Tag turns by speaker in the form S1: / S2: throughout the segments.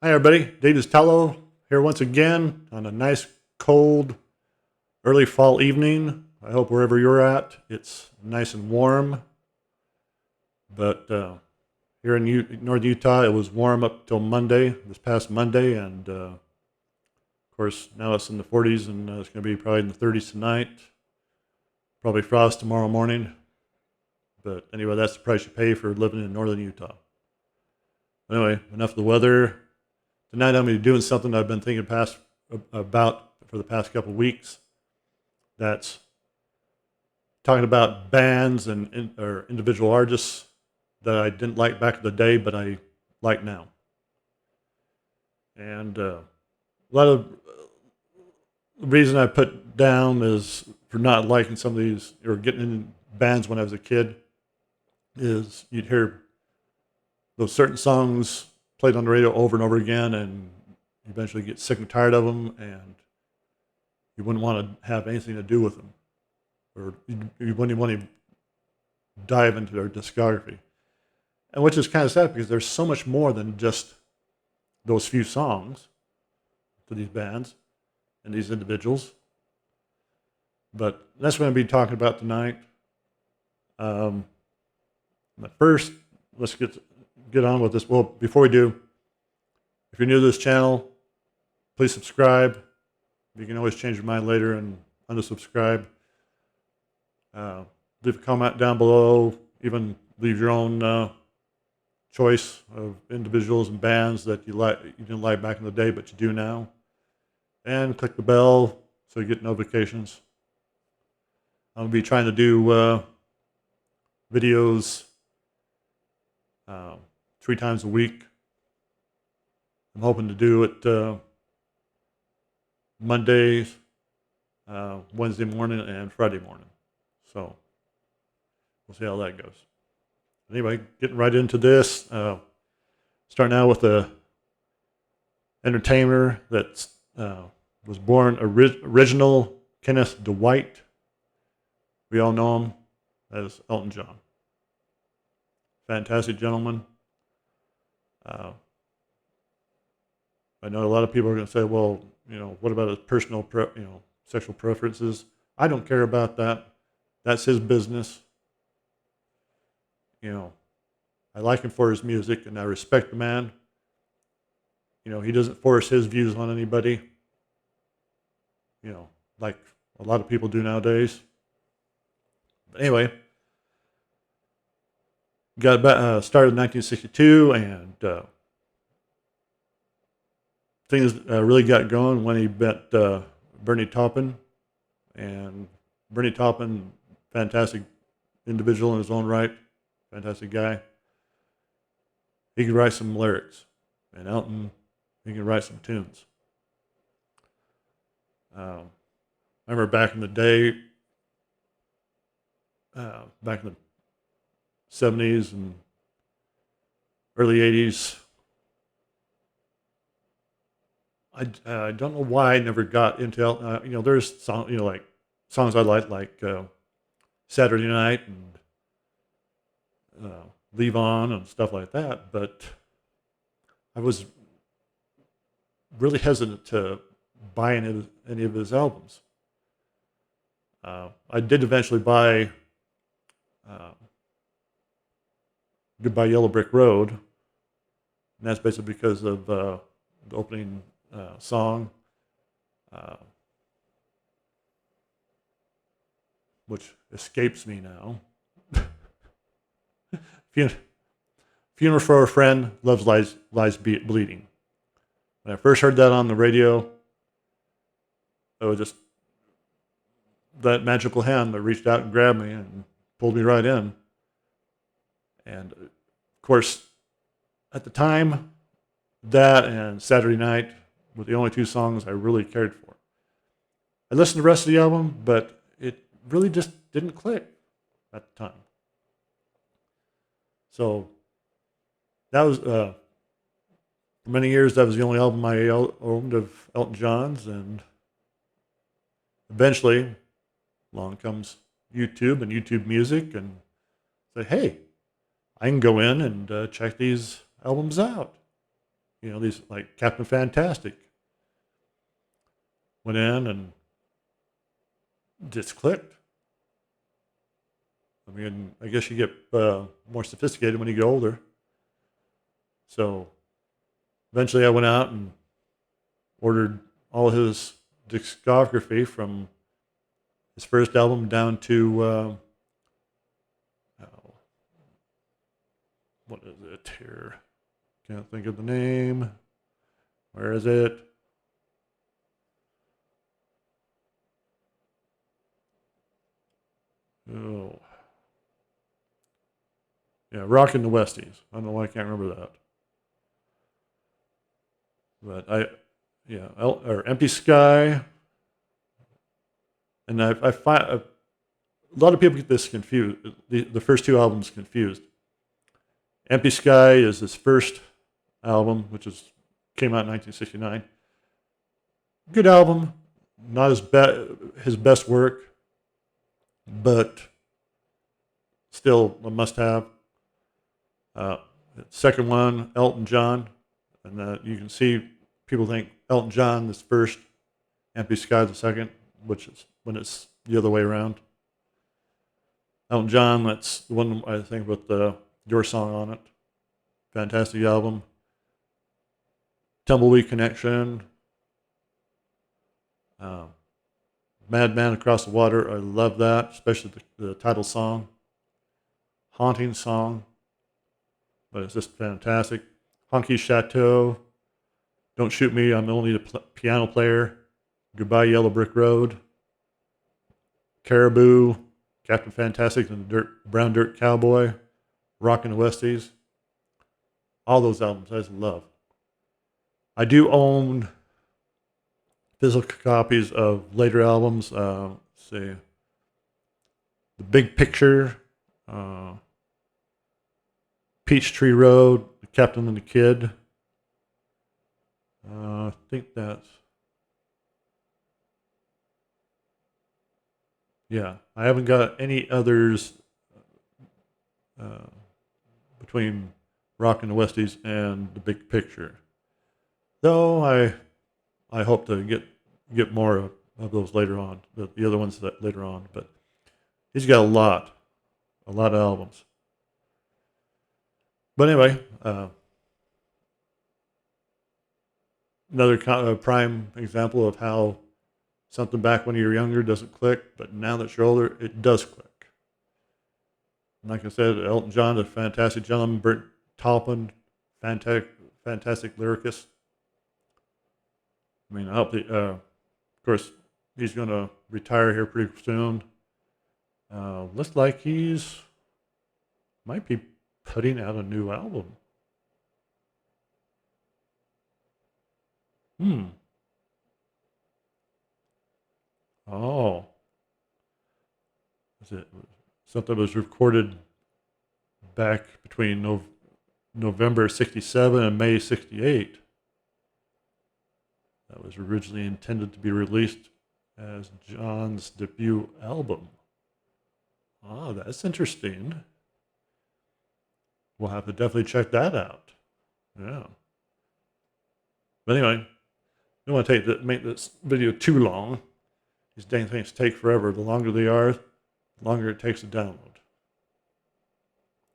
S1: Hi, everybody. David Tello here once again on a nice, cold, early fall evening. I hope wherever you're at, it's nice and warm. But here in North Utah, it was warm up till Monday, this past Monday. And of course, now it's in the 40s and it's going to be probably in the 30s tonight. Probably frost tomorrow morning. But anyway, that's the price you pay for living in northern Utah. Anyway, enough of the weather. Tonight I'm going to be doing something I've been thinking about for the past couple of weeks. That's talking about bands or individual artists that I didn't like back in the day, but I like now. And a lot of the reason I put down is for not liking some of these or getting in bands when I was a kid is you'd hear those certain songs played on the radio over and over again, and you eventually get sick and tired of them, and you wouldn't want to have anything to do with them, or you wouldn't want to dive into their discography. And which is kind of sad because there's so much more than just those few songs to these bands and these individuals. But that's what I'm going to be talking about tonight. But first, let's get on with this. Well, before we do, if you're new to this channel, please subscribe. You can always change your mind later and unsubscribe. Leave a comment down below. Even leave your own choice of individuals and bands that you didn't like back in the day, but you do now. And click the bell so you get notifications. I'm going to be trying to do videos 3 times a week. I'm hoping to do it Monday, Wednesday morning, and Friday morning. So we'll see how that goes. Anyway, getting right into this. Starting out with a entertainer that was born original Kenneth Dwight. We all know him as Elton John. Fantastic gentleman. I know a lot of people are going to say, well, what about his personal, sexual preferences? I don't care about that. That's his business. I like him for his music, and I respect the man. He doesn't force his views on anybody, like a lot of people do nowadays. But anyway, got started in 1962, and things really got going when he met Bernie Taupin. And Bernie Taupin, fantastic individual in his own right, fantastic guy. He could write some lyrics, and Elton, he can write some tunes. I remember back in the day, back in the 70s and early 80s, I don't know why I never got into Elton. There's like songs I like Saturday Night and Leave On and stuff like that, but I was really hesitant to buy any of his albums. I did eventually buy Goodbye Yellow Brick Road, and that's basically because of the opening song, which escapes me now. Funeral for a Friend, Love Lies Bleeding. When I first heard that on the radio, it was just that magical hand that reached out and grabbed me and pulled me right in. And of course, at the time, that and Saturday Night were the only 2 songs I really cared for. I listened to the rest of the album, but it really just didn't click at the time. So that was, for many years, that was the only album I owned of Elton John's. And eventually, along comes YouTube and YouTube Music, and say, hey, I can go in and check these albums out. these like Captain Fantastic went in and just clicked. I mean, I guess you get more sophisticated when you get older. So eventually I went out and ordered all his discography from his first album down to, oh, what is it here? Can't think of the name. Where is it? Oh, yeah, Rockin' the Westies. I don't know why I can't remember that. But or Empty Sky. And I find a lot of people get this confused, the first two albums confused. Empty Sky is his first album, came out in 1969. Good album, not his best work, but still a must-have. Second one, Elton John, and you can see people think Elton John is first, Empty Sky the second, which is when it's the other way around. Elton John, that's the one I think with Your Song on it. Fantastic album. Tumbleweed Connection. Madman Across the Water, I love that, especially the title song. Haunting song, but it's just fantastic. Honky Chateau. Don't Shoot Me, I'm Only a Piano Player. Goodbye Yellow Brick Road. Caribou. Captain Fantastic and the Brown Dirt Cowboy. Rockin' the Westies. All those albums I just love. I do own physical copies of later albums. Say The Big Picture, Peachtree Road, The Captain and the Kid. I think that's... Yeah, I haven't got any others between Rockin' the Westies and The Big Picture. Though I hope to get more of those later on, the other ones that later on. But he's got a lot of albums. But anyway, another prime example of how something back when you're younger doesn't click, but now that you're older, it does click. And like I said, Elton John, a fantastic gentleman. Bert Taupin, fantastic lyricist. I mean, I hope of course, he's going to retire here pretty soon. Looks like might be putting out a new album. Oh. Is it something that was recorded back between November 67 and May 68? That was originally intended to be released as John's debut album. Oh, that's interesting. We'll have to definitely check that out. Yeah. But anyway, I don't want to make this video too long. These dang things take forever. The longer they are, the longer it takes to download.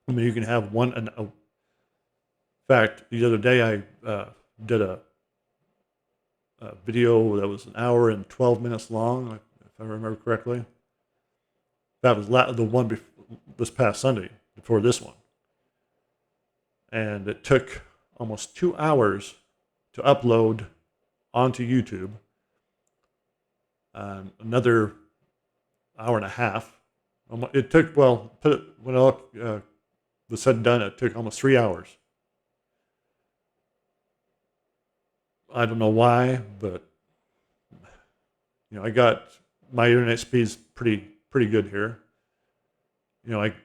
S1: I mean, you can have one. In fact, the other day I did a video that was an hour and 12 minutes long, if I remember correctly. That was the one this past Sunday, before this one. And it took almost 2 hours to upload onto YouTube. Another hour and a half. It took, when it was said and done, it took almost 3 hours. I don't know why, but I got my internet speed's pretty good here.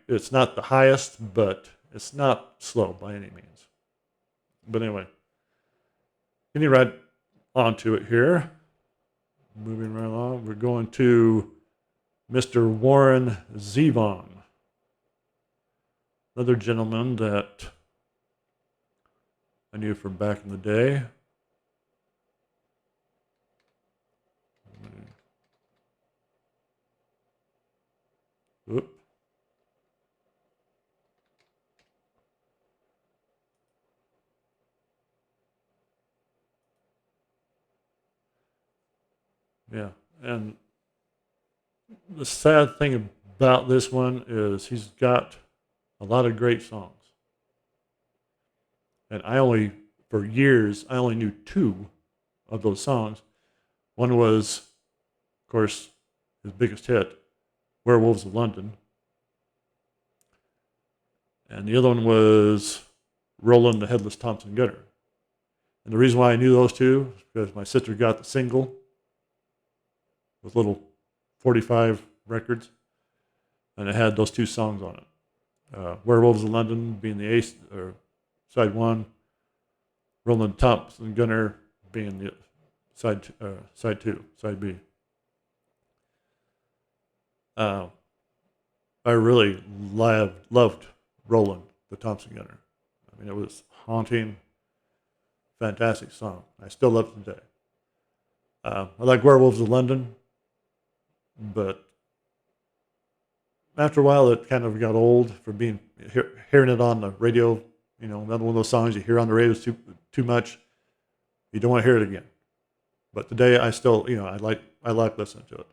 S1: It's not the highest, but it's not slow by any means. But anyway, getting right onto it here. Moving right along, we're going to Mr. Warren Zevon, another gentleman that I knew from back in the day. Oop. Yeah, and the sad thing about this one is he's got a lot of great songs. And for years, I only knew two of those songs. One was, of course, his biggest hit, Werewolves of London. And the other one was Roland the Headless Thompson Gunner. And the reason why I knew those two is because my sister got the single with little 45 records, and it had those two songs on it. Werewolves of London being the ace, or side one, Roland Thompson Gunner being the side two, side B. I really loved Roland the Thompson Gunner. I mean, it was haunting, fantastic song. I still love it today. I like Werewolves of London, but after a while, it kind of got old for hearing it on the radio. You know, another one of those songs you hear on the radio is too much. You don't want to hear it again. But today, I still, I like listening to it.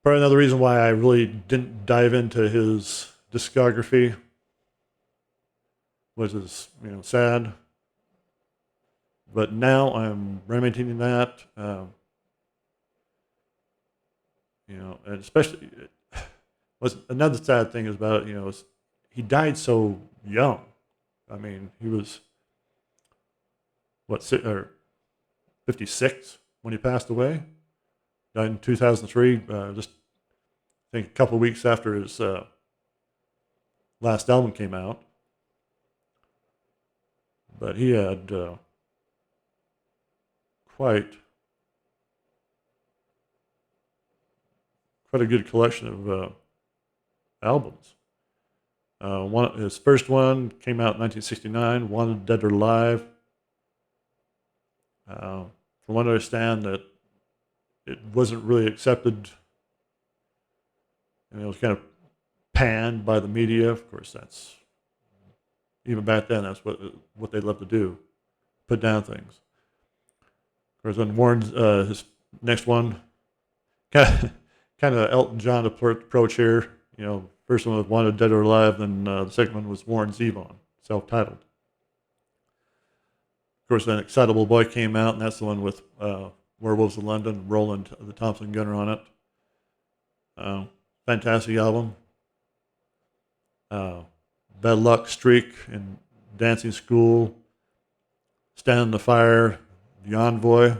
S1: Probably another reason why I really didn't dive into his discography was his, sad. But now I'm remedying that. And especially, was another sad thing is about it. Is he died so young. I mean, he was 56 when he passed away. Died in 2003. Just I think a couple of weeks after his last album came out. But he had quite a good collection of albums. His first one came out in 1969, Wanted Dead or Alive. From what I understand, that it wasn't really accepted, and it was kind of panned by the media. Of course, that's even back then. That's what they love to do, put down things. Of course, then Warren's his next one, kind of Elton John approach here. First one was Wanted Dead or Alive, then the second one was Warren Zevon, self-titled. Of course, then Excitable Boy came out, and that's the one with Werewolves of London, Roland the Thompson Gunner on it. Fantastic album. Bad Luck, Streak, and Dancing School, Stand in the Fire, The Envoy.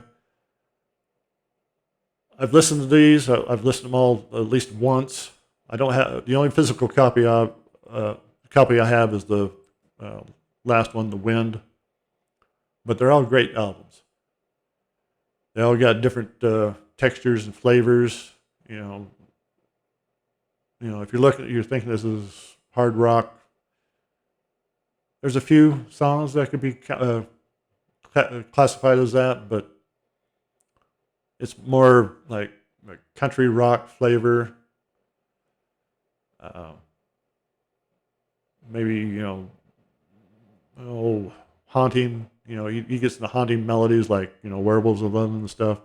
S1: I've listened to these. I've listened to them all at least once. I don't have the only physical copy I have is the last one, The Wind. But they're all great albums. They all got different textures and flavors. If you're thinking this is hard rock. There's a few songs that could be classified as that, but it's more like country rock flavor. Maybe haunting. He gets the haunting melodies like Werewolves of London and stuff.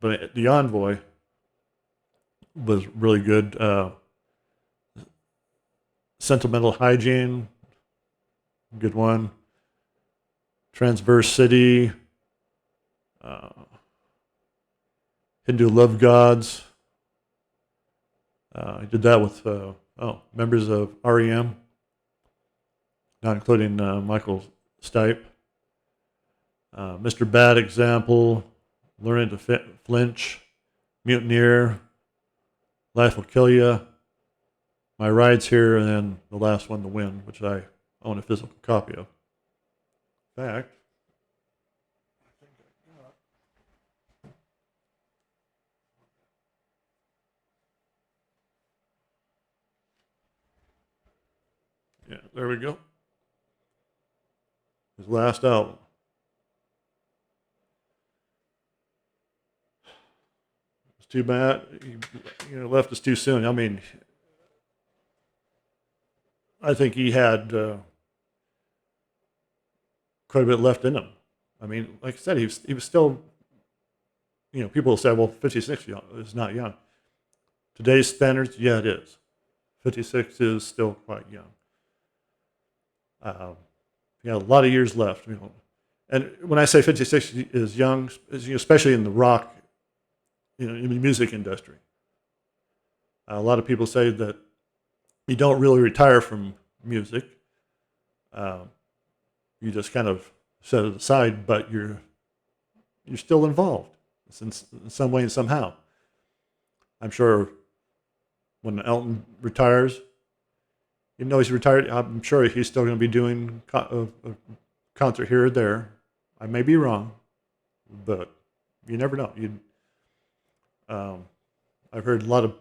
S1: But The Envoy was really good. Sentimental Hygiene, good one. Transverse City, Hindu Love Gods. I did that with members of REM, not including Michael Stipe. Mr. Bad Example, Learning to Flinch, Mutineer, Life Will Kill Ya, My Ride's Here, and then the last one, The Wind, which I own a physical copy of. In fact, yeah, there we go. his last album. It's too bad he left us too soon. I mean, I think he had quite a bit left in him. I mean, like I said, he was still, people say, well, 56 is not young. Today's standards, yeah, it is. 56 is still quite young. He got a lot of years left. And when I say 56 is young, especially in the rock, in the music industry, a lot of people say that you don't really retire from music. You just kind of set it aside, but you're still involved in some way and somehow. I'm sure when Elton retires, even though he's retired, I'm sure he's still going to be doing a concert here or there. I may be wrong, but you never know. I've heard a lot of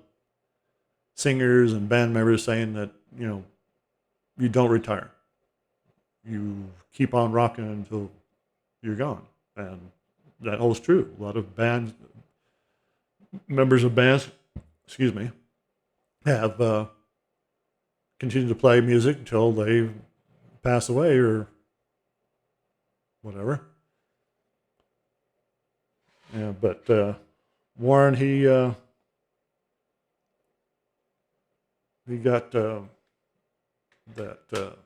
S1: singers and band members saying that you don't retire. You keep on rocking until you're gone, and that holds true. A lot of members of bands, excuse me, have continued to play music until they pass away or whatever. Yeah, but Warren, he got that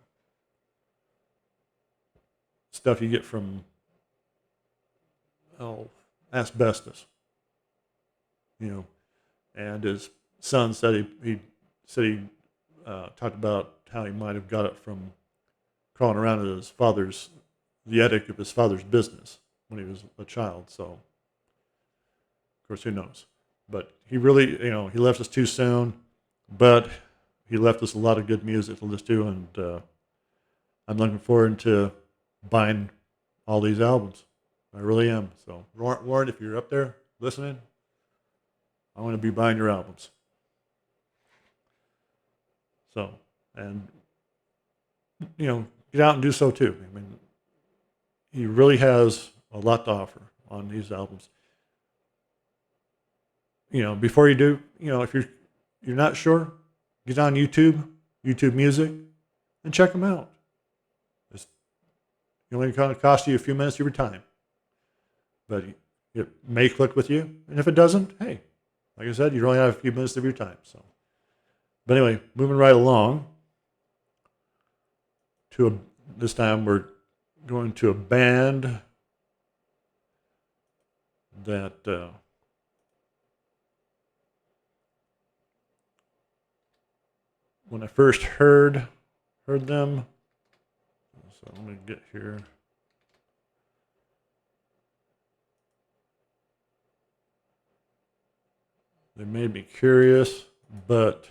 S1: stuff you get from asbestos, and his son said he talked about how he might have got it from crawling around in the attic of his father's business when he was a child. So, of course, who knows? But he really, he left us too soon, but he left us a lot of good music to listen to, and I'm looking forward to buying all these albums. I really am. So, Warren, if you're up there listening, I want to be buying your albums. So, and, get out and do so too. I mean, he really has a lot to offer on these albums. Before you do, if you're not sure, get on YouTube Music, and check them out. It's only going to cost you a few minutes of your time, but it may click with you. And if it doesn't, hey, like I said, you only have a few minutes of your time. So, but anyway, moving right along this time we're going to a band that when I first heard them, so let me get here. They made me curious, but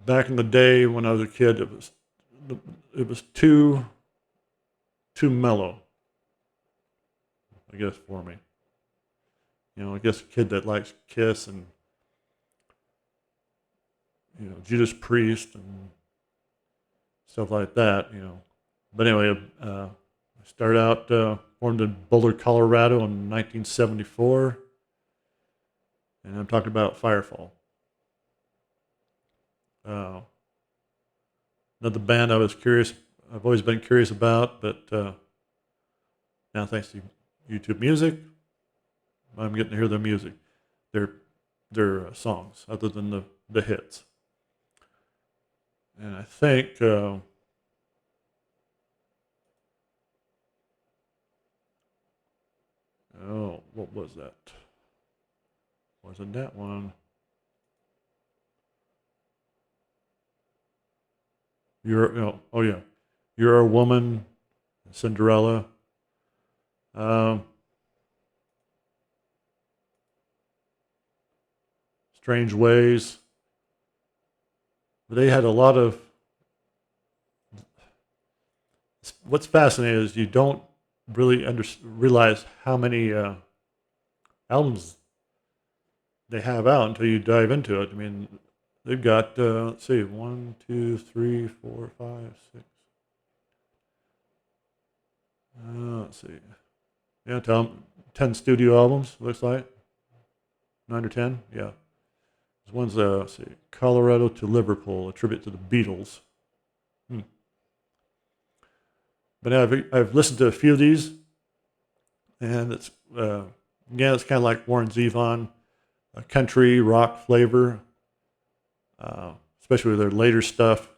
S1: back in the day when I was a kid, it was too mellow, I guess, for me. I guess a kid that likes Kiss and Judas Priest and stuff like that. But anyway, I started out formed in Boulder, Colorado in 1974, and I'm talking about Firefall. Another band I've always been curious about, but now thanks to YouTube Music, I'm getting to hear their music, their songs, other than the hits. And I think what was that? Wasn't that one? You're a Woman, Cinderella. Strange Ways. But they had a lot of. What's fascinating is you don't really realize how many albums they have out until you dive into it. I mean, they've got, let's see, 1, 2, 3, 4, 5, 6. Let's see. Yeah, 10 studio albums, looks like. 9 or 10, yeah. This one's, let's see, Colorado to Liverpool, a tribute to the Beatles. But I've listened to a few of these, and it's, again, it's kind of like Warren Zevon, a country rock flavor, especially with their later stuff.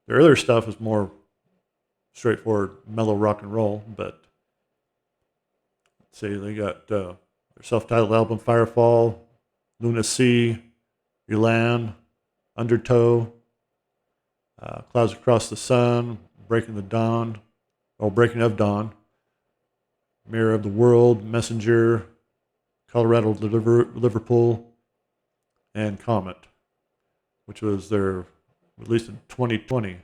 S1: Their earlier stuff is more straightforward, mellow rock and roll, but let's see, they got their self-titled album, Firefall, Luna Sea, Elan, Undertow, Clouds Across the Sun, Breaking of Dawn, Mirror of the World, Messenger, Colorado to Liverpool, and Comet, which was their released in 2020.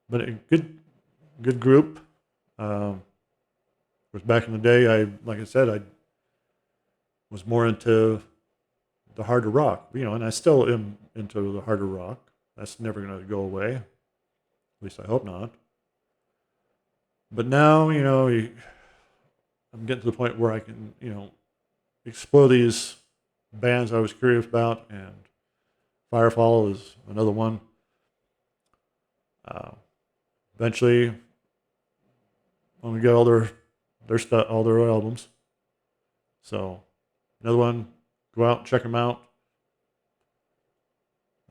S1: But a good group. Was back in the day, like I said, I was more into the harder rock, and I still am into the harder rock. That's never going to go away. At least I hope not. But now, I'm getting to the point where I can, explore these bands I was curious about, and Firefall is another one. Eventually, when we get all their stuff, all their albums. So, another one, go out and check them out,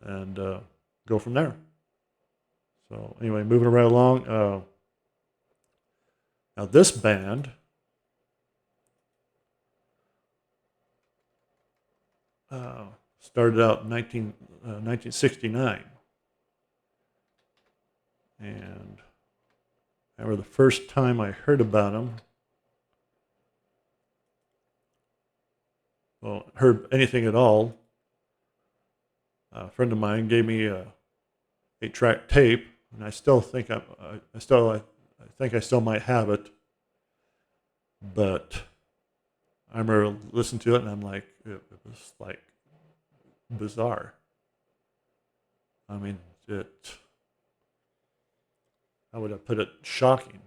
S1: and go from there. So, anyway, moving right along. Now, this band started out in 1969. And I remember the first time I heard about them, heard anything at all, a friend of mine gave me a 8-track tape, and I still think I think I still might have it, but I remember listening to it, and I'm like, it was like bizarre. I mean, how would I put it? Shocking,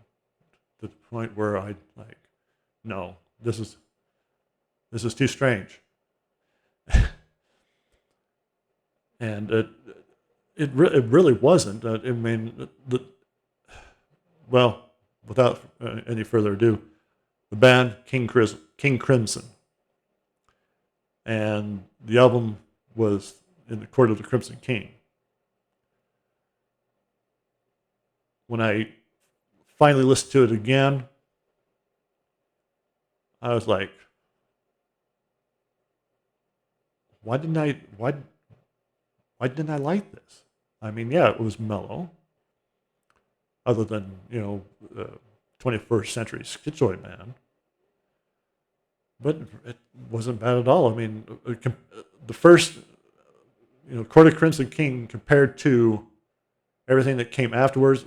S1: to the point where I like, no, this is too strange. And it really wasn't. I mean, well, without any further ado, the band King Crimson, and the album was In the Court of the Crimson King. When I finally listened to it again, I was like, why didn't I like this? I mean, yeah, it was mellow, other than 21st century Schizoid Man, but it wasn't bad at all. I mean, the first, Court of Crimson King compared to everything that came afterwards,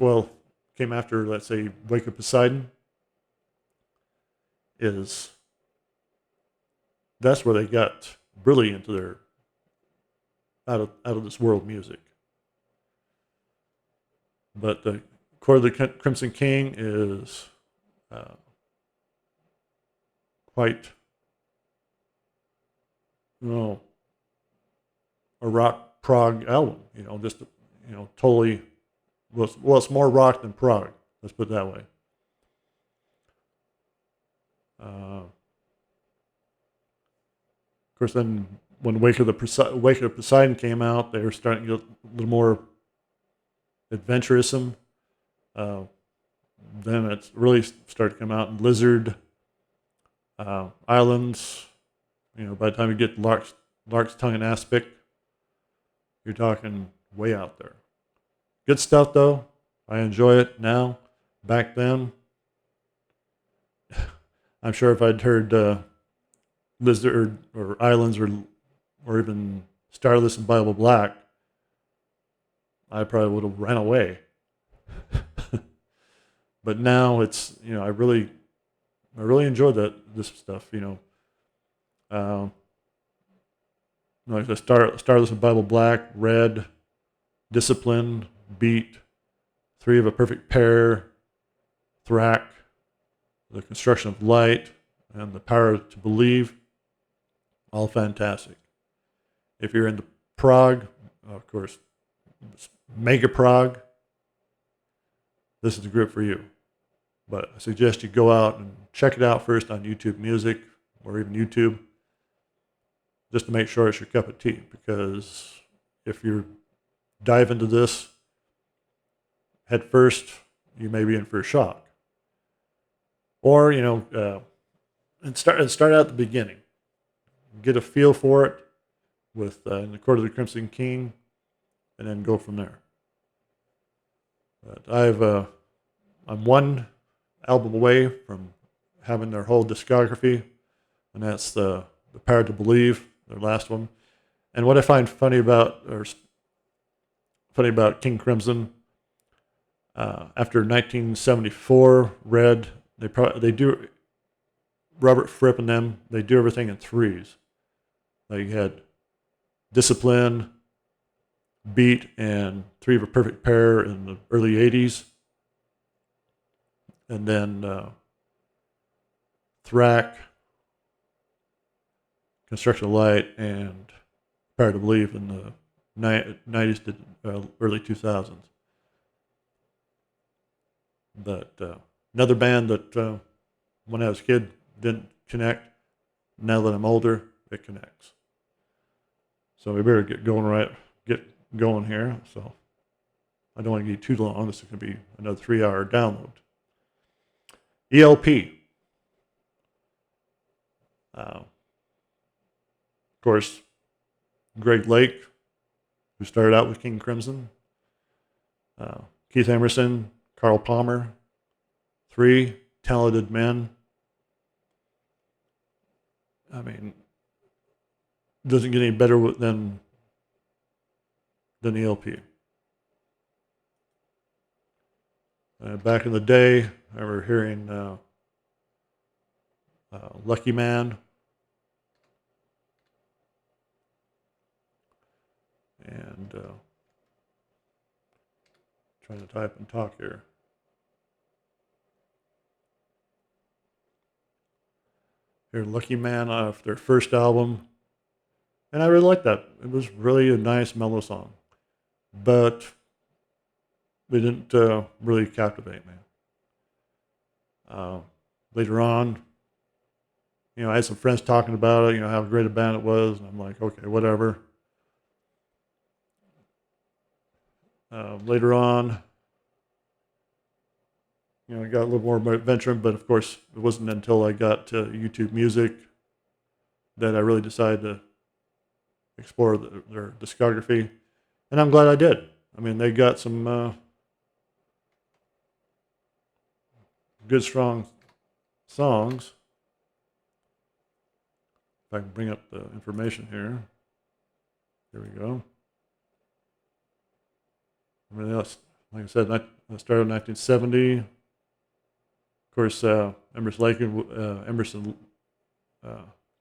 S1: came after, let's say, Wake of Poseidon, that's where they got really into their out of this world music. But the Court of the Crimson King is quite, a rock prog album. Just totally. Well, it's more rock than prog. Let's put it that way. Of course, then when Wake of Poseidon came out, they were starting to get a little more adventurousome. Then it really started to come out in Lizard, Islands. By the time you get Lark's Tongue and Aspic, you're talking way out there. Good stuff, though. I enjoy it now. Back then, I'm sure if I'd heard Lizard or Islands or even Starless and Bible Black, I probably would have ran away. But now it's, I really enjoy this stuff. like the Starless and Bible Black, Red, Discipline, Beat, Three of a Perfect Pair, Thrack, The Construction of Light, and The Power to Believe. All fantastic. If you're into prog, of course, mega prog, this is the group for you. But I suggest you go out and check it out first on YouTube Music or even YouTube, just to make sure it's your cup of tea. Because if you dive into this head first, you may be in for a shock. Or, and start at the beginning. Get a feel for it with In the Court of the Crimson King, and then go from there. But I'm one album away from having their whole discography, and that's the Power to Believe, their last one. And what I find funny about King Crimson, after 1974, Red, they do, Robert Fripp and them, they do everything in threes. Like you had Discipline, Beat, and Three of a Perfect Pair in the early 80s. And then Thrack, Construction of Light, and Power to Believe in the 90s to early 2000s. But another band that when I was a kid didn't connect. Now that I'm older, it connects. So we better get going here. So I don't want to get too long. This is going to be another 3-hour download. ELP. Of course, Greg Lake, who started out with King Crimson. Keith Emerson, Carl Palmer. 3 talented men. I mean, doesn't get any better than ELP. Back in the day, I remember hearing Lucky Man and trying to type and talk here. Here, Lucky Man off their first album. And I really liked that. It was really a nice, mellow song. But it didn't really captivate me. Later on, I had some friends talking about it, how great a band it was. And I'm like, okay, whatever. Later on, I got a little more adventure, but of course, it wasn't until I got to YouTube Music that I really decided to explore their discography. And I'm glad I did. I mean, they got some good, strong songs. If I can bring up the information here. Here we go. Everything else, like I said, I started in 1970. Of course,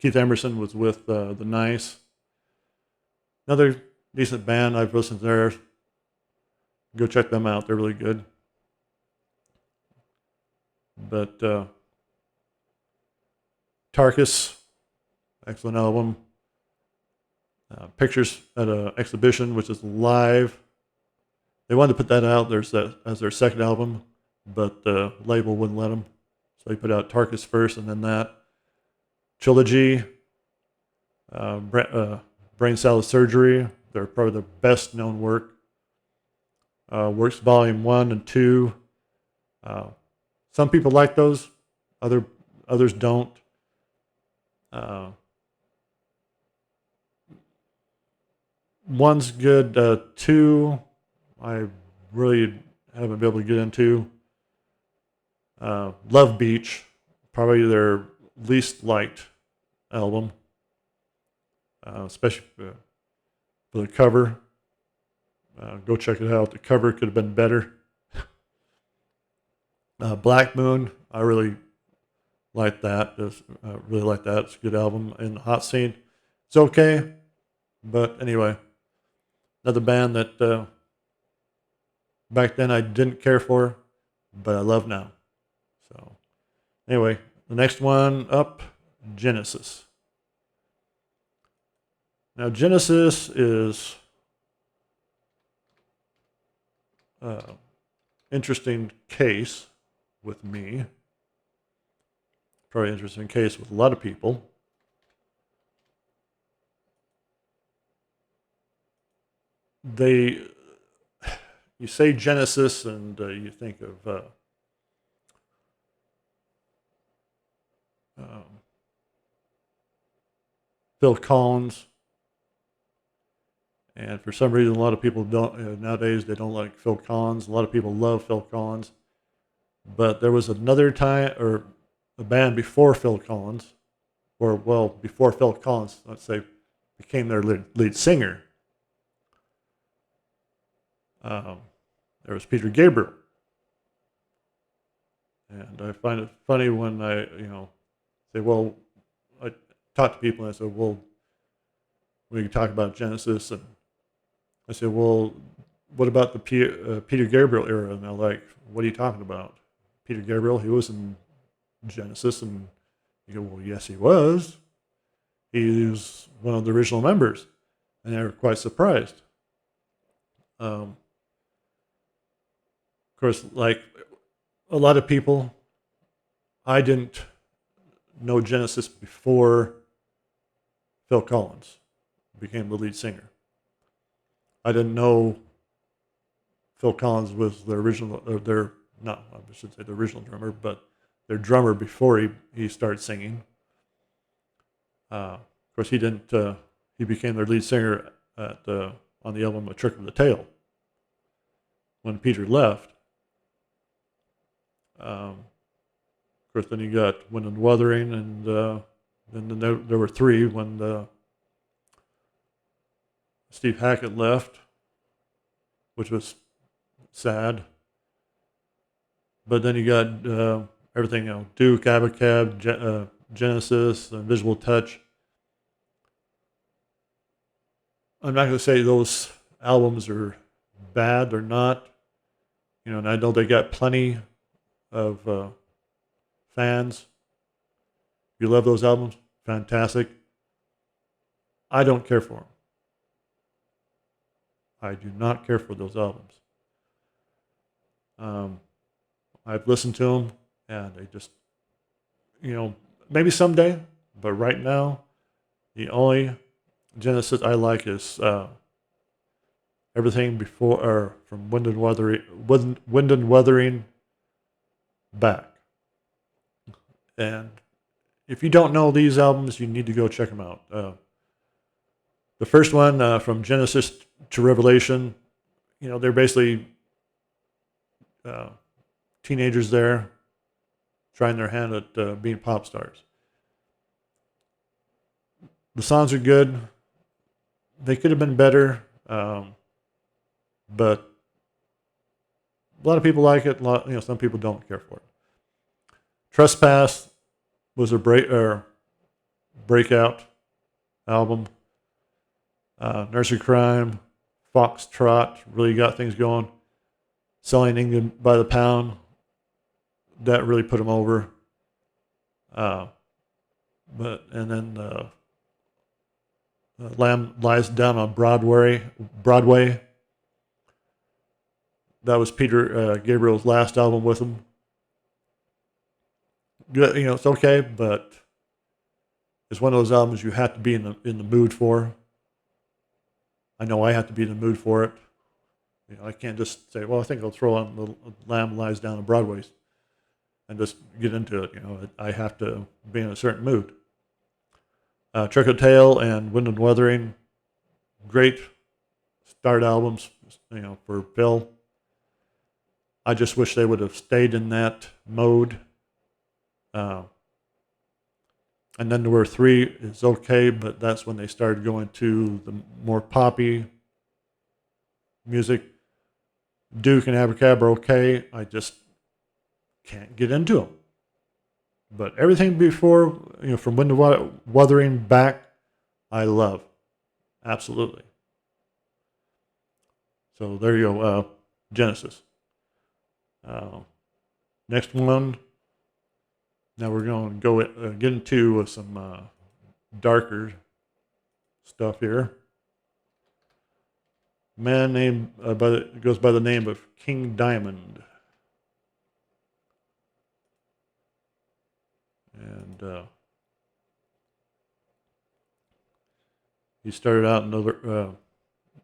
S1: Keith Emerson was with The Nice. Another decent band. I've listened to theirs. Go check them out. They're really good. But Tarkus, excellent album. Pictures at an Exhibition, which is live. They wanted to put that out as their second album, but the label wouldn't let them. So they put out Tarkus first and then that. Trilogy, Brain Salad Surgery. They're probably their best known work. Works Volume 1 and 2. Some people like those, others don't. One's good. 2, I really haven't been able to get into. Love Beach, probably their least liked album, especially for the cover. Go check it out. The cover could have been better. Black Moon, I really like that. It's a good album. And Hot Scene, it's okay, But anyway, another band that back then I didn't care for, but I love now. So anyway, the next one up, Genesis. Now Genesis is interesting case with me. Probably interesting case with a lot of people. You say Genesis and you think of um, Phil Collins, and for some reason, a lot of people don't nowadays. They don't like Phil Collins. A lot of people love Phil Collins, but there was another time or a band before Phil Collins, or well, before Phil Collins, let's say, became their lead singer. There was Peter Gabriel, and I find it funny when I say, well, I talk to people and I say, well, we can talk about Genesis, and I said, well, what about the Peter Gabriel era? And they're like, what are you talking about? Peter Gabriel, he was in Genesis. And you go, well, yes, he was. He's one of the original members. And they were quite surprised. Of course, like a lot of people, I didn't know Genesis before Phil Collins became the lead singer. I didn't know Phil Collins was the original, I should say the original drummer, but their drummer before he started singing. Of course, he didn't. He became their lead singer on the album "A Trick of the Tail." When Peter left, of course, then you got Wind and Wuthering, and then there were three when Steve Hackett left, which was sad. But then you got everything, Duke, Abacab, Genesis, Invisible Touch. I'm not going to say those albums are bad. They're not. And I know they got plenty of fans. If you love those albums, fantastic. I don't care for them. I do not care for those albums. I've listened to them, and they just, maybe someday, but right now, the only Genesis I like is everything before, or from Wind and Wuthering back. And if you don't know these albums, you need to go check them out. The first one, from Genesis to Revelation, they're basically teenagers there trying their hand at being pop stars. The songs are good. They could have been better, but a lot of people like it. Some people don't care for it. Trespass was a breakout album. Nursery Crime, Foxtrot really got things going. Selling England by the Pound, that really put them over. And then Lamb Lies Down on Broadway. That was Peter Gabriel's last album with him. Good, it's okay, but it's one of those albums you have to be in the mood for. I know I have to be in the mood for it. I can't just say, well, I think I'll throw on the Lamb Lies Down on Broadway and just get into it. I have to be in a certain mood. Trick of the Tail and Wind and Wuthering, great start albums, for Phil. I just wish they would have stayed in that mode. And then there were three is okay, but that's when they started going to the more poppy music. Duke and Abacab are okay. I just can't get into them. But everything before, from Wind and Wuthering back, I love. Absolutely. So there you go, Genesis. Uh, Next one. Now we're going to go get into some darker stuff here. Man named goes by the name of King Diamond, and he started out in the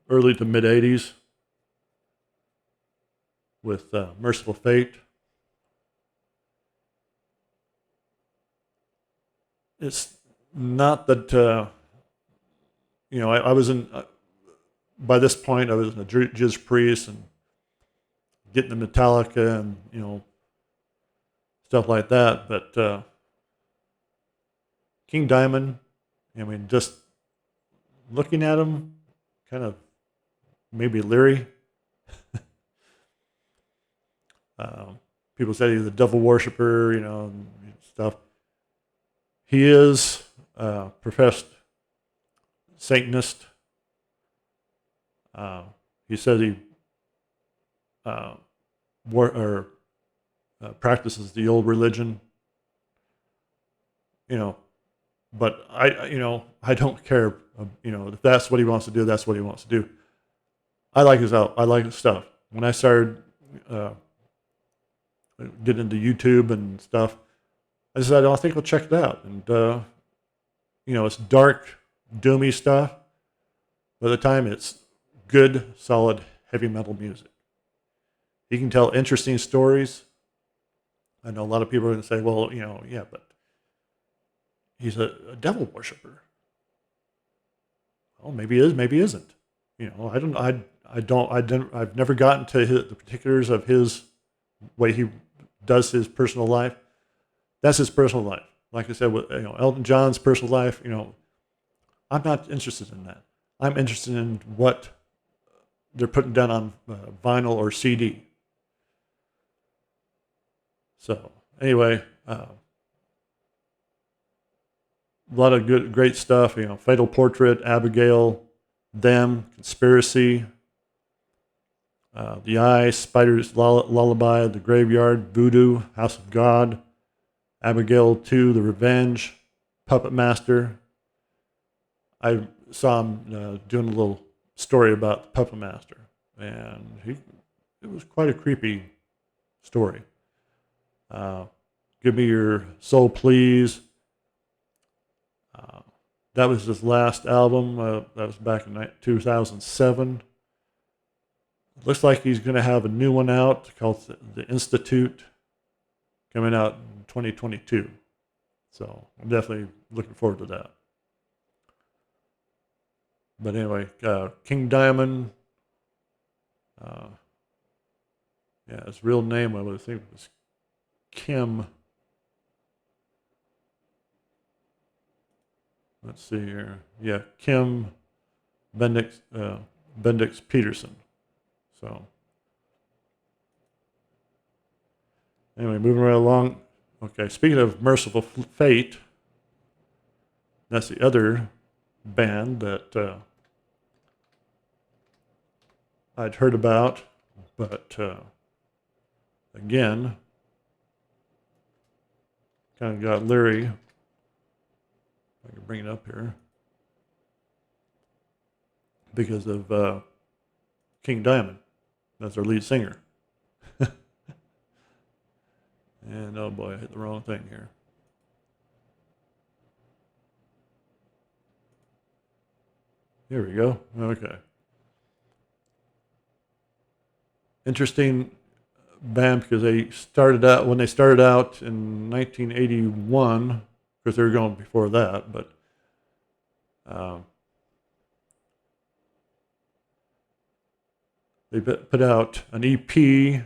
S1: early to mid '80s with Merciful Fate. It's not that I was in. By this point, I was in a Judas Priest and getting the Metallica and stuff like that. But King Diamond, I mean, just looking at him, kind of maybe leery. People say he's a devil worshiper, and stuff. He is a professed Satanist. He says he practices the old religion, but I don't care. If that's what he wants to do, that's what he wants to do. I like his stuff. When I started getting into YouTube and stuff, I decided I think I'll check it out. And it's dark, doomy stuff. By the time it's good, solid, heavy metal music. He can tell interesting stories. I know a lot of people are going to say, well, yeah, but he's a devil worshiper. Well, maybe he is, maybe he isn't. I've never gotten to the particulars of his way he does his personal life. That's his personal life. Like I said, with Elton John's personal life, I'm not interested in that. I'm interested in what they're putting down on vinyl or CD. So anyway, a lot of great stuff. Fatal Portrait, Abigail, Them, Conspiracy, The Eye, Spider's Lullaby, The Graveyard, Voodoo, House of God, Abigail 2, The Revenge, Puppet Master. I saw him doing a little story about the Puppet Master, and it was quite a creepy story. Give Me Your Soul, Please. That was his last album. That was back in 2007. It looks like he's going to have a new one out called The Institute, coming out in 2022. So I'm definitely looking forward to that. But anyway, King Diamond. His real name, I would think, was Kim. Let's see here. Yeah, Kim Bendix Peterson. So anyway, moving right along. Okay, speaking of Merciful Fate, that's the other band that I'd heard about, but again, kind of got leery. I can bring it up here because of King Diamond. That's our lead singer. And oh boy, I hit the wrong thing here. Here we go. Okay. Interesting band because when they started out in 1981, because they were going before that, but they put out an EP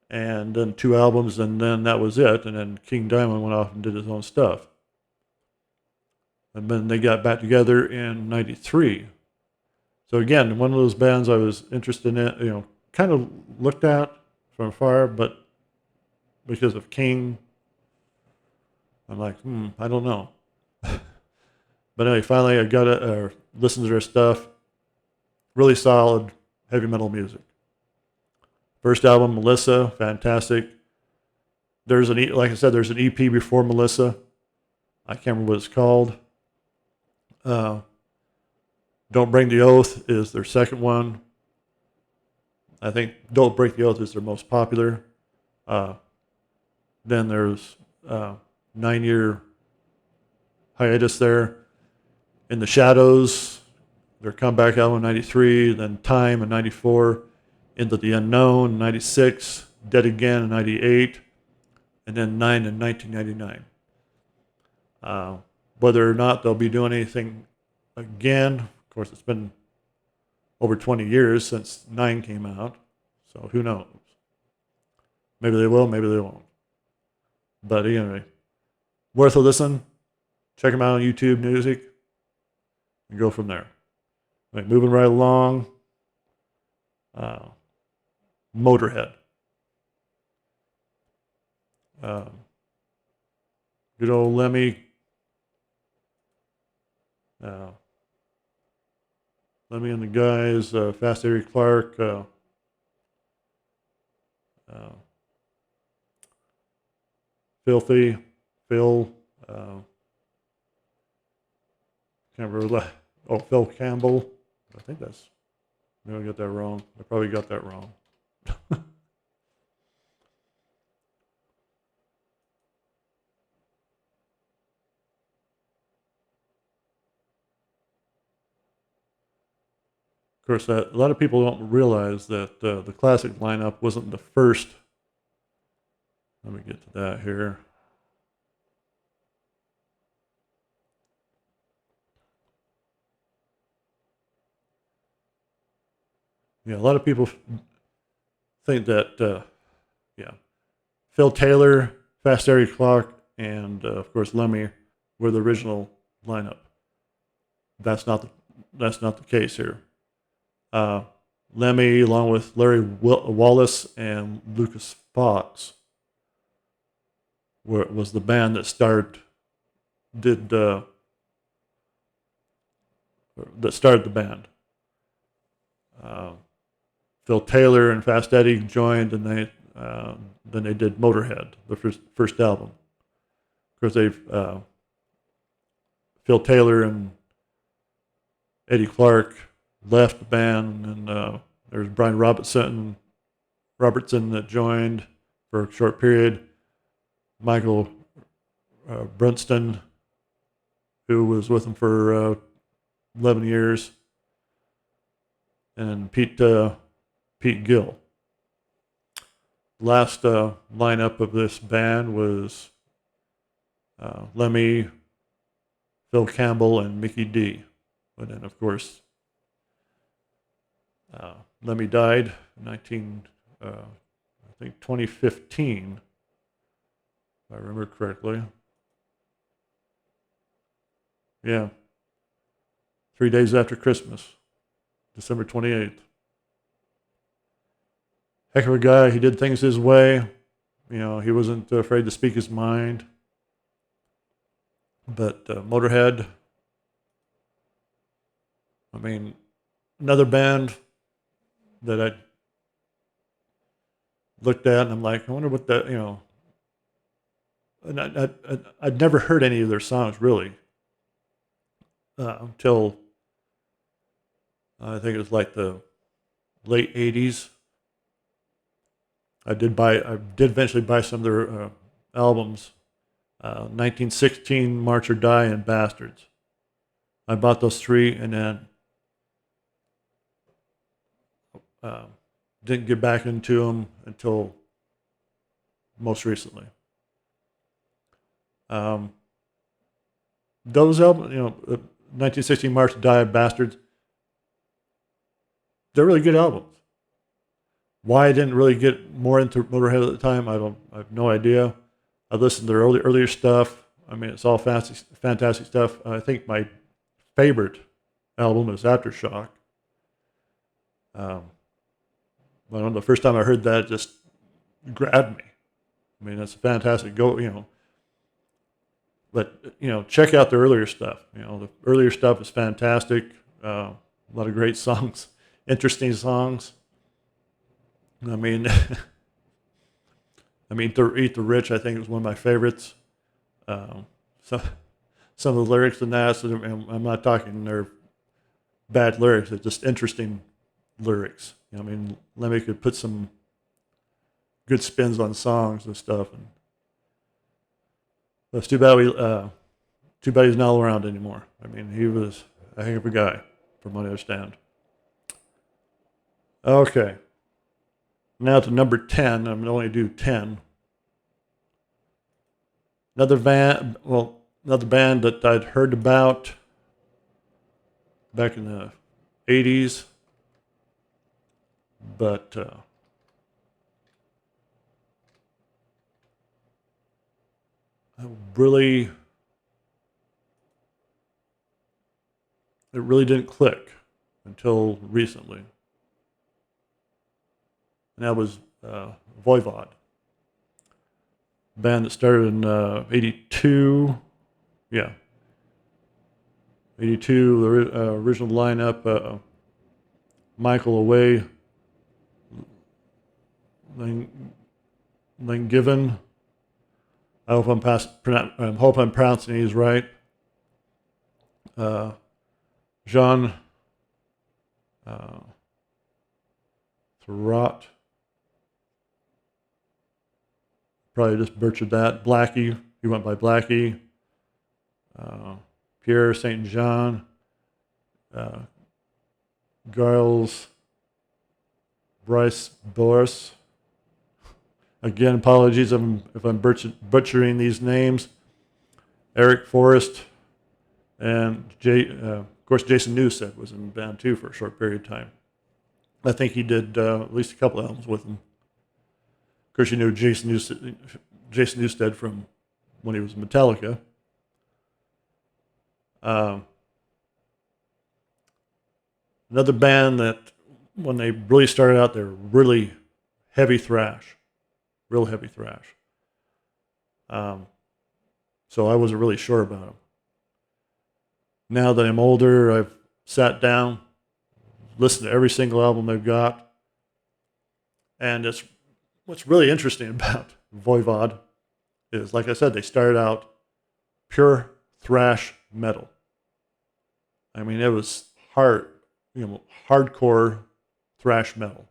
S1: and then 2 albums, and then that was it. And then King Diamond went off and did his own stuff. And then they got back together in '93. So again, one of those bands I was interested in, kind of looked at from afar, but because of King, I'm like, I don't know. But anyway, finally I got to listen to their stuff. Really solid heavy metal music. First album, Melissa, fantastic. There's like I said, there's an EP before Melissa. I can't remember what it's called. Uh, Don't Bring the Oath is their second one. I think Don't Break the Oath is their most popular. Uh, then there's 9-year hiatus there. In the Shadows, their comeback album in 93, then Time in 94, Into the Unknown in 96, Dead Again in 98, and then 9 in 1999. Whether or not they'll be doing anything again, of course, it's been over 20 years since 9 came out, so who knows? Maybe they will, maybe they won't. But anyway, worth a listen. Check them out on YouTube Music and go from there. Right, moving right along. Motorhead. Good old Lemmy. Lemmy and the guys, Fast Eddie Clark. Filthy. Phil. Can't remember. Oh, Phil Campbell. I think that's. Maybe I got that wrong. I probably got that wrong. Of course, a lot of people don't realize that the classic lineup wasn't the first. Let me get to that here. Yeah, a lot of people think that, Phil Taylor, Fast Eddie Clark, and of course Lemmy were the original lineup. That's not the case here. Lemmy, along with Larry Wallace and Lucas Fox, was the band that started the band. Phil Taylor and Fast Eddie joined, and then they did Motorhead, the first album. Of course, Phil Taylor and Eddie Clark left the band, and there's Brian Robertson that joined for a short period. Michael Brunston, who was with them for 11 years, and Pete Gill. Last lineup of this band was Lemmy, Phil Campbell, and Mickey D. And then, of course, Lemmy died in 2015, if I remember correctly. Yeah. 3 days after Christmas, December 28th. Heck of a guy. He did things his way. He wasn't afraid to speak his mind. But Motorhead, I mean, another band that I looked at and I'm like, I wonder what that, and I'd never heard any of their songs really until I think it was like the late 80s. I did eventually buy some of their albums. 1916, March or Die, and Bastards. I bought those 3 and then didn't get back into them until most recently. Those albums, 1916, March or Die, Bastards, they're really good albums. Why I didn't really get more into Motorhead at the time, I have no idea. I listened to their earlier stuff. I mean, it's all fantastic stuff. I think my favorite album is Aftershock. I don't know, the first time I heard that, it just grabbed me. I mean, it's a fantastic but But check out the earlier stuff. The earlier stuff is fantastic. A lot of great songs, interesting songs. I mean, to Eat the Rich, I think, is one of my favorites. So some of the lyrics in that, so I'm not talking they're bad lyrics, it's just interesting lyrics. Lemmy could put some good spins on songs and stuff, and it's too bad he's not around anymore. He was a heck of a guy, from what I understand. Okay, now to number 10. I'm gonna only do 10. Another band that I'd heard about back in the 80s, but it really didn't click until recently. And that was Voivod. Band that started in 82. Yeah. 82, the original lineup, Michael Away, Given. I hope I'm pronouncing these right. Jean Thorat. Probably just butchered that. Blackie. He went by Blackie. Pierre St. Jean. Giles. Bryce Boris. Again, apologies if I'm butchering these names. Eric Forrest. And of course, Jason Newsted was in the band too for a short period of time. I think he did at least a couple albums with them. Of course, you knew Jason Newsted from when he was in Metallica. Another band that, when they really started out, they were really heavy thrash. Real heavy thrash. So I wasn't really sure about them. Now that I'm older, I've sat down, listened to every single album they've got. And what's really interesting about Voivod is, like I said, they started out pure thrash metal. It was hardcore thrash metal.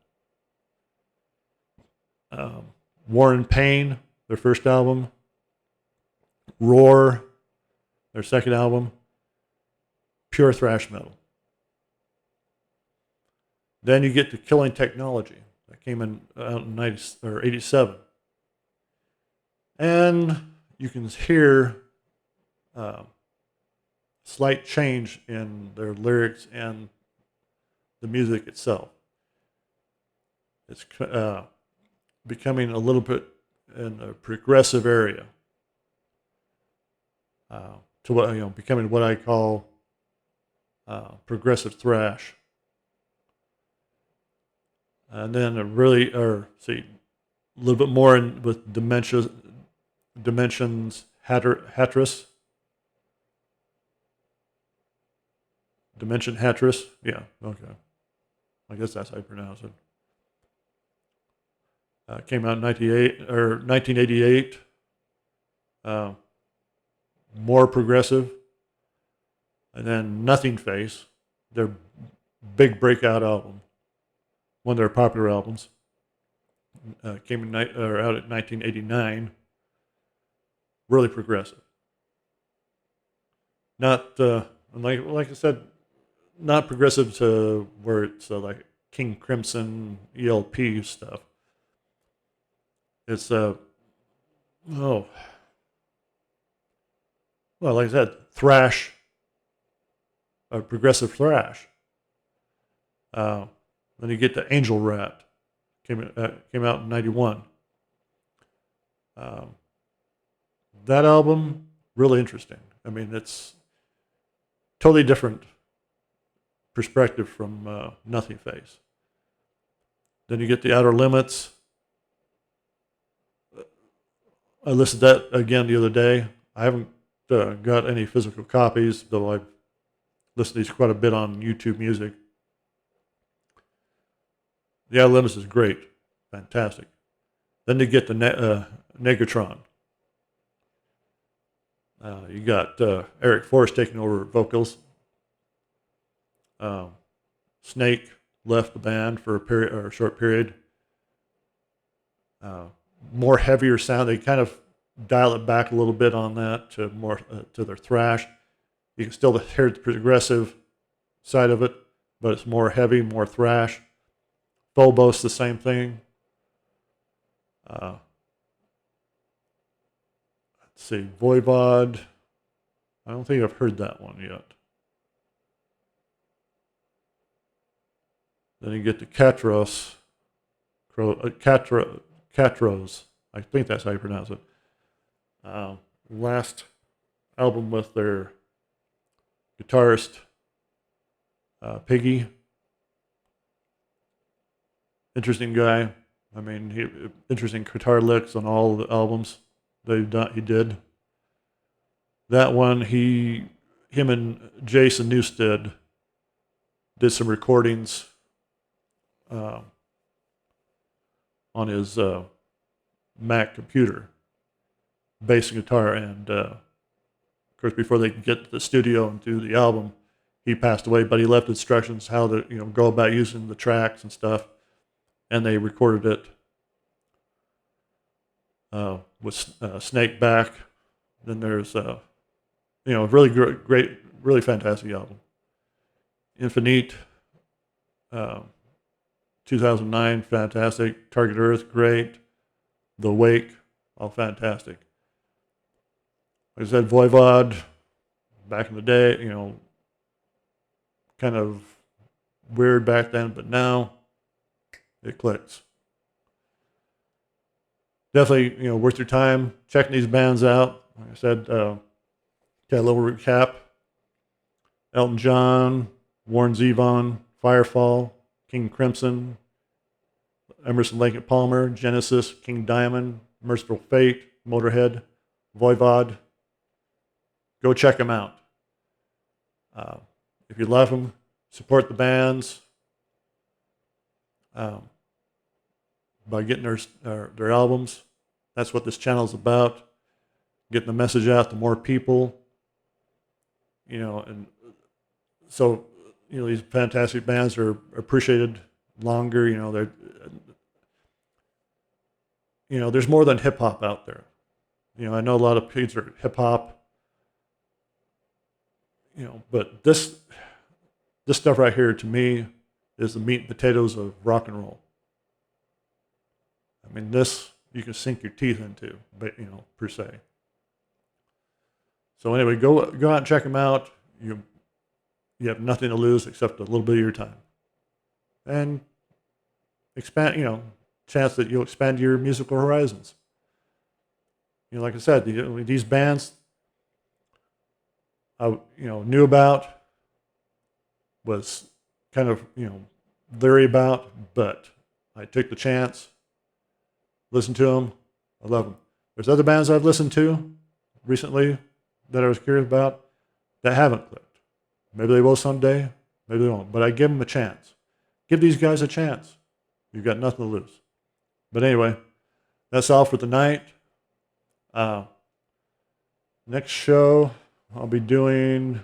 S1: War and Pain, their first album. Roar, their second album. Pure thrash metal. Then you get to Killing Technology. That came out in 87. And you can hear slight change in their lyrics and the music itself. It's becoming a little bit in a progressive area. Becoming what I call progressive thrash. And then a little bit more with Dimensions Hatris. Dimension Hatris, yeah, okay. I guess that's how you pronounce it. Came out in 1988. More progressive. And then Nothing Face, their big breakout album, one of their popular albums, came out in 1989. Really progressive. Not like I said, not progressive to where it's like King Crimson ELP stuff. It's like I said, thrash. Progressive thrash. Then you get to Angel Rat, came out in 91. That album, really interesting. It's totally different perspective from Nothing Face. Then you get the Outer Limits. I listened to that again the other day. I haven't got any physical copies, though I've listened to these quite a bit on YouTube Music. The Outer Limits is great, fantastic. Then you get the Negatron. You got Eric Forrest taking over vocals. Snake left the band for a period or a short period. More heavier sound. They kind of dial it back a little bit on that to more to their thrash. You can still hear the progressive side of it, but it's more heavy, more thrash. Phobos, the same thing. Let's see, Voivod. I don't think I've heard that one yet. Then you get to Katros. Katros. I think that's how you pronounce it. Last album with their guitarist, Piggy. Interesting guy. I mean, interesting guitar licks on all the albums he did. That one, him and Jason Newsted did some recordings on his Mac computer, bass and guitar, and of course, before they could get to the studio and do the album, he passed away. But he left instructions how to go about using the tracks and stuff, and they recorded it with Snake back. Then there's really great, really fantastic album. Infinite, 2009, fantastic. Target Earth, great. The Wake, all fantastic. Like I said, Voivod, back in the day, kind of weird back then, but now it clicks. Definitely, worth your time checking these bands out. Like I said, got a little recap. Elton John, Warren Zevon, Firefall, King Crimson, Emerson, Lake and Palmer, Genesis, King Diamond, Merciful Fate, Motorhead, Voivod. Go check them out. If you love them, support the bands by getting their albums. That's what this channel is about. Getting the message out to more people. And so these fantastic bands are appreciated longer. There's more than hip hop out there. I know a lot of kids are hip hop. But this stuff right here to me is the meat and potatoes of rock and roll. I mean, this you can sink your teeth into, but per se. So anyway, go out and check them out. You have nothing to lose except a little bit of your time, and expand. Chance that you'll expand your musical horizons. Like I said, these bands I knew about, was kind of leery about, but I took the chance, listened to them, I love them. There's other bands I've listened to recently that I was curious about that haven't clicked. Maybe they will someday, maybe they won't, but I give them a chance. Give these guys a chance. You've got nothing to lose. But anyway, that's all for tonight. Next show I'll be doing,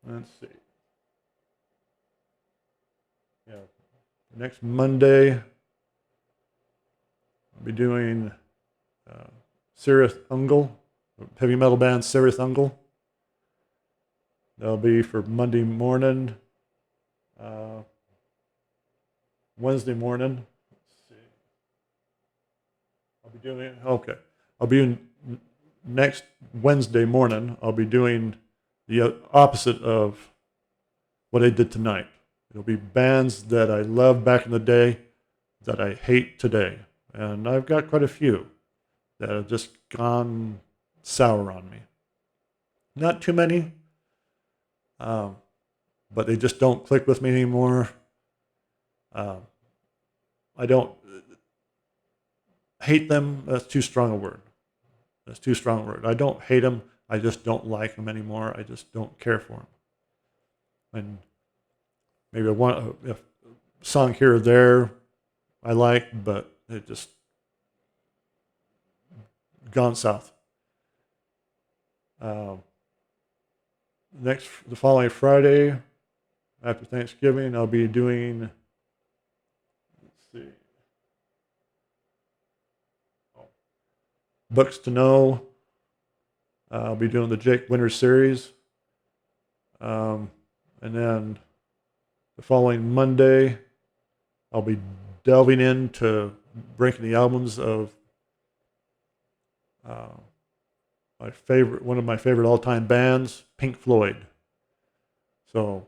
S1: let's see. Yeah, next Monday I'll be doing Sirith Ungol, heavy metal band Sirith Ungol. That'll be for Monday morning. Wednesday morning. Let's see. I'll be doing next Wednesday morning. I'll be doing the opposite of what I did tonight. It'll be bands that I loved back in the day that I hate today. And I've got quite a few that have just gone sour on me. Not too many, but they just don't click with me anymore. I don't hate them. That's too strong a word. I don't hate them. I just don't like them anymore. I just don't care for them. And maybe a song here or there I like, but it just gone south. The following Friday after Thanksgiving, I'll be doing, let's see, books to know. I'll be doing the Jake Winter series. And then the following Monday, I'll be delving into breaking the albums of one of my favorite all-time bands, Pink Floyd. So,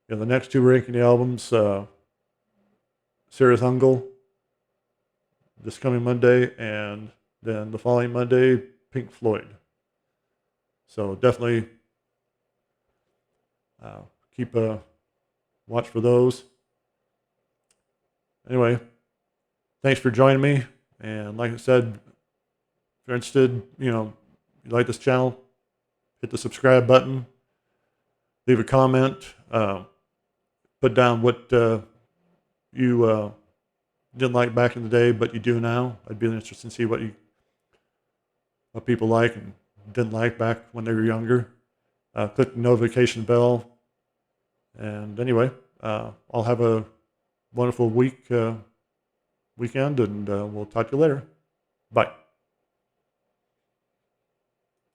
S1: the next two ranking albums, Sarah's Hungle, this coming Monday, and then the following Monday, Pink Floyd. So definitely keep a watch for those. Anyway, thanks for joining me. And like I said, if you're interested, you like this channel, hit the subscribe button, leave a comment, put down what you didn't like back in the day, but you do now. I'd be interested to see what people like and didn't like back when they were younger. Click the notification bell. And anyway, I'll have a wonderful weekend, and we'll talk to you later. Bye.